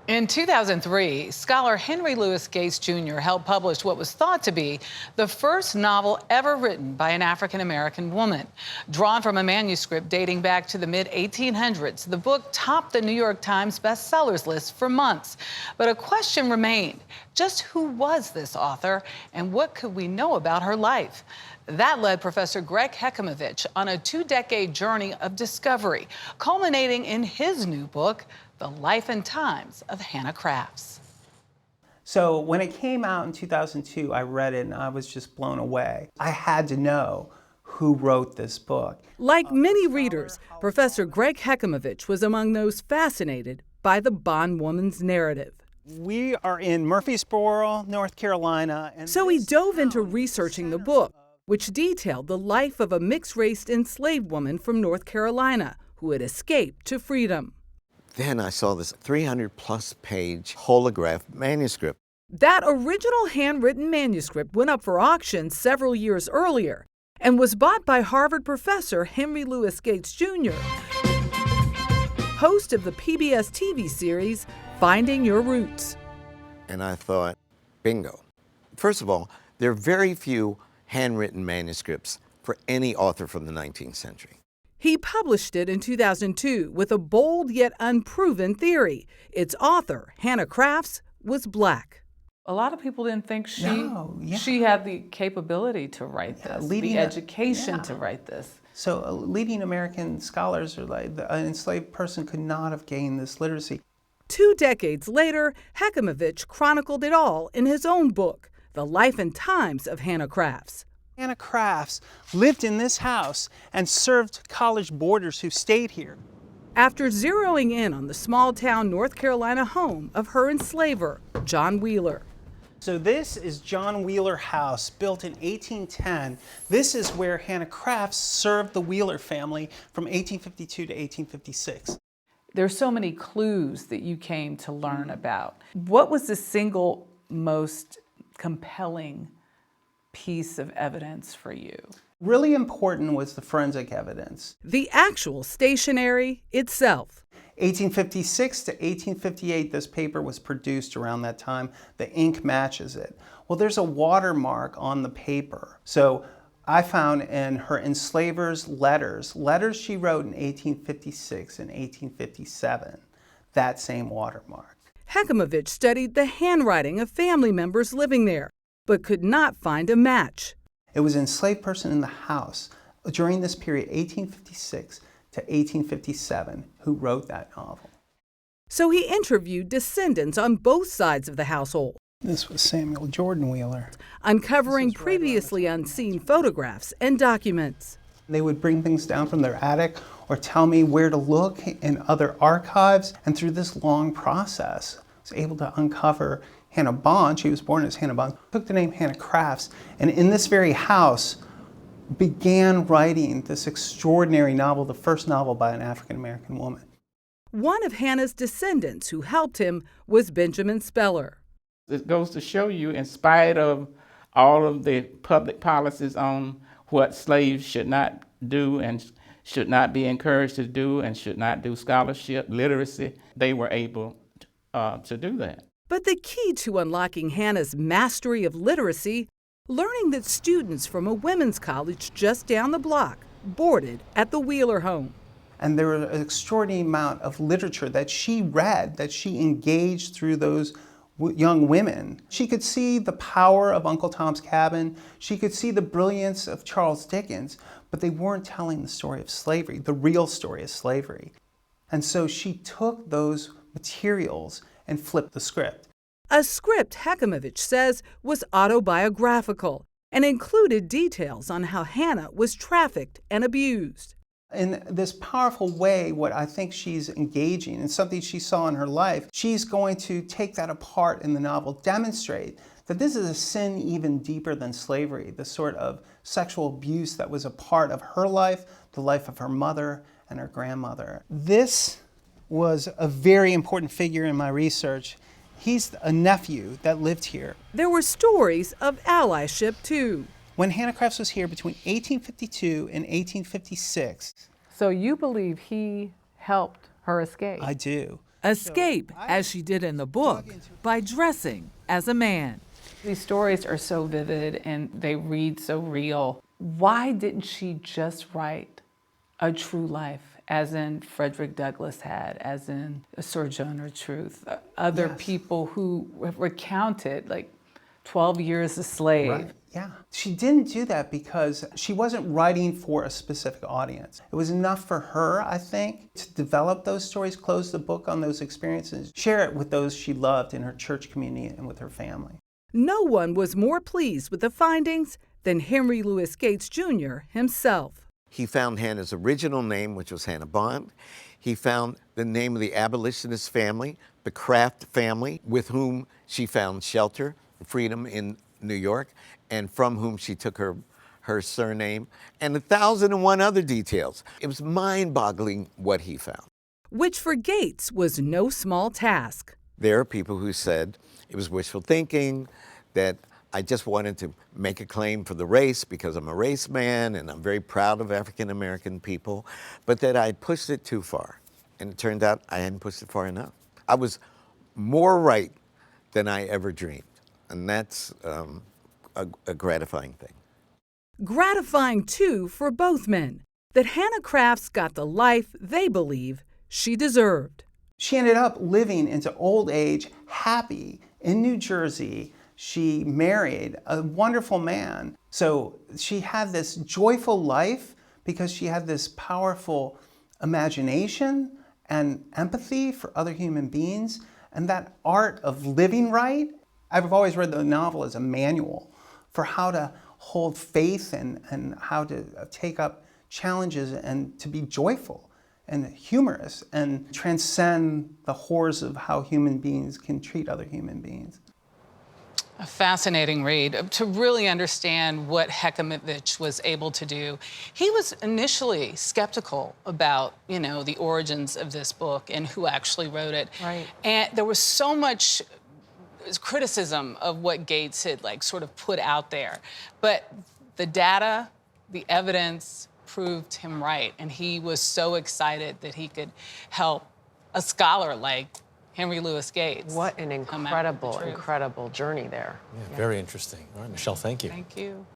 In 2003, scholar Henry Louis Gates Jr. helped publish what was thought to be the first novel ever written by an African-American woman. Drawn from a manuscript dating back to the mid-1800s, the book topped the New York Times bestsellers list for months. But a question remained: just who was this author, and what could we know about her life? That led Professor Gregg Hecimovich on a 2-decade journey of discovery, culminating in his new book, The Life and Times of Hannah Crafts. So when it came out in 2002, I read it and I was just blown away. I had to know who wrote this book. Like many readers, Professor Gregg Hecimovich was among those fascinated by the bondwoman's narrative. We are in Murfreesboro, North Carolina. So he dove into researching the book, which detailed the life of a mixed-race enslaved woman from North Carolina who had escaped to freedom. Then I saw this 300-plus page holograph manuscript. That original handwritten manuscript went up for auction several years earlier and was bought by Harvard professor Henry Louis Gates Jr., host of the PBS TV series Finding Your Roots. And I thought, bingo. First of all, there are very few handwritten manuscripts for any author from the 19th century. He published it in 2002 with a bold yet unproven theory. Its author, Hannah Crafts, was black. A lot of people didn't think she had the capability to write this, the education to write this. So leading American scholars are like, an enslaved person could not have gained this literacy. 2 decades later, Hecimovich chronicled it all in his own book, The Life and Times of Hannah Crafts. Hannah Crafts lived in this house and served college boarders who stayed here. After zeroing in on the small-town North Carolina home of her enslaver, John Wheeler. So this is John Wheeler House, built in 1810. This is where Hannah Crafts served the Wheeler family from 1852 to 1856. There's so many clues that you came to learn about. What was the single most compelling piece of evidence for you? Really important was the forensic evidence. The actual stationery itself. 1856 to 1858, this paper was produced around that time. The ink matches it. Well, there's a watermark on the paper. So I found in her enslaver's letters she wrote in 1856 and 1857, that same watermark. Hecimovich studied the handwriting of family members living there, but could not find a match. It was an enslaved person in the house during this period, 1856 to 1857, who wrote that novel. So he interviewed descendants on both sides of the household. This was Samuel Jordan Wheeler. Uncovering previously unseen photographs and documents. They would bring things down from their attic or tell me where to look in other archives. And through this long process, I was able to uncover Hannah Bond. She was born as Hannah Bond, took the name Hannah Crafts, and in this very house began writing this extraordinary novel, the first novel by an African-American woman. One of Hannah's descendants who helped him was Benjamin Speller. It goes to show you, in spite of all of the public policies on what slaves should not do and should not be encouraged to do and should not do scholarship, literacy, they were able to do that. But the key to unlocking Hannah's mastery of literacy, learning that students from a women's college just down the block boarded at the Wheeler home. And there was an extraordinary amount of literature that she read, that she engaged through those young women. She could see the power of Uncle Tom's Cabin. She could see the brilliance of Charles Dickens, but they weren't telling the story of slavery, the real story of slavery. And so she took those materials and flipped the script. A script Hecimovich says was autobiographical and included details on how Hannah was trafficked and abused. In this powerful way, what I think she's engaging in, something she saw in her life, she's going to take that apart in the novel, demonstrate that this is a sin even deeper than slavery, the sort of sexual abuse that was a part of her life, the life of her mother and her grandmother. This was a very important figure in my research. He's a nephew that lived here. There were stories of allyship, too. When Hannah Crafts was here between 1852 and 1856. So you believe he helped her escape? I do. Escape, as she did in the book, by dressing as a man. These stories are so vivid and they read so real. Why didn't she just write a true life, as in Frederick Douglass had, as in Sojourner Truth, other people who recounted like 12 years a slave? Right. Yeah. She didn't do that because she wasn't writing for a specific audience. It was enough for her, I think, to develop those stories, close the book on those experiences, share it with those she loved in her church community and with her family. No one was more pleased with the findings than Henry Louis Gates Jr. himself. He found Hannah's original name, which was Hannah Bond. He found the name of the abolitionist family, the Kraft family, with whom she found shelter, freedom in New York, and from whom she took her surname, and 1,001 other details. It was mind-boggling what he found. Which for Gates was no small task. There are people who said it was wishful thinking, that I just wanted to make a claim for the race because I'm a race man and I'm very proud of African American people, but that I pushed it too far. And it turned out I hadn't pushed it far enough. I was more right than I ever dreamed. And that's a gratifying thing. Gratifying, too, for both men, that Hannah Crafts got the life they believe she deserved. She ended up living into old age, happy, in New Jersey. She married a wonderful man. So she had this joyful life because she had this powerful imagination and empathy for other human beings. And that art of living right, I've always read the novel as a manual for how to hold faith and how to take up challenges and to be joyful and humorous and transcend the horrors of how human beings can treat other human beings. A fascinating read to really understand what Hecimovich was able to do. He was initially skeptical about, the origins of this book and who actually wrote it. Right. And there was so much criticism of what Gates had sort of put out there. But the data, the evidence proved him right. And he was so excited that he could help a scholar like Henry Louis Gates. What an incredible journey there. Yeah, very interesting. All right, Michelle, thank you. Thank you.